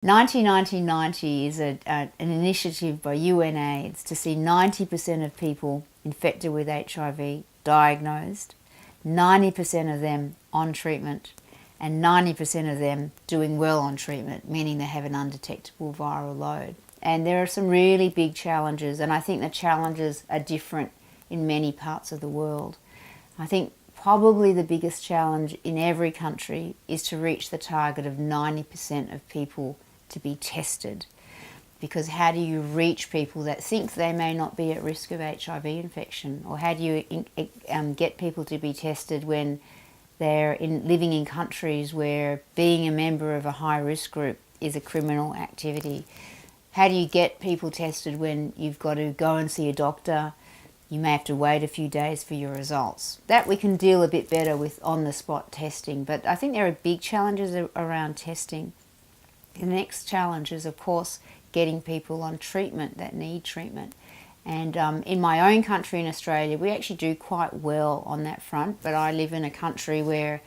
90-90-90 is an initiative by UNAIDS to see 90% of people infected with HIV diagnosed, 90% of them on treatment, and 90% of them doing well on treatment, meaning they have an undetectable viral load. And there are some really big challenges, and I think the challenges are different in many parts of the world. I think probably the biggest challenge in every country is to reach the target of 90% of people to be tested. Because how do you reach people that think they may not be at risk of HIV infection? Or how do you get people to be tested when they're living in countries where being a member of a high-risk group is a criminal activity? How do you get people tested when you've got to go and see a doctor? You may have to wait a few days for your results. That we can deal a bit better with on-the-spot testing, but I think there are big challenges around testing. The next challenge is, of course, getting people on treatment that need treatment. And in my own country in Australia, we actually do quite well on that front, but I live in a country where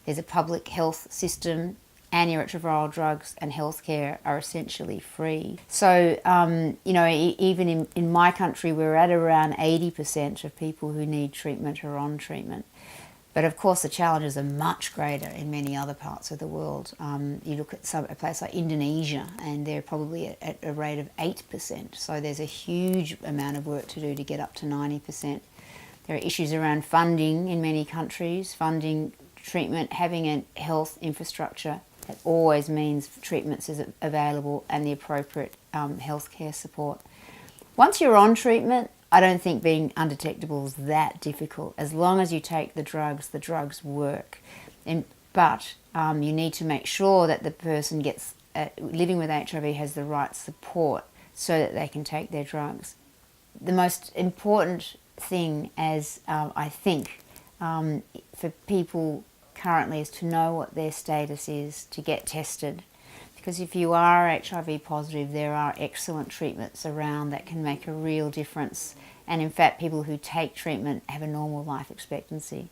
there's a public health system, antiretroviral drugs and healthcare are essentially free. So, even in my country, we're at around 80% of people who need treatment are on treatment. But of course, the challenges are much greater in many other parts of the world. You look at a place like Indonesia, and they're probably at a rate of 8%. So there's a huge amount of work to do to get up to 90%. There are issues around funding in many countries, funding treatment, having a health infrastructure. That always means treatments is available and the appropriate healthcare support. Once you're on treatment, I don't think being undetectable is that difficult. As long as you take the drugs work. But you need to make sure that the person living with HIV has the right support so that they can take their drugs. The most important thing, as I think, for people currently is to know what their status is, to get tested. Because if you are HIV positive, there are excellent treatments around that can make a real difference. And in fact, people who take treatment have a normal life expectancy.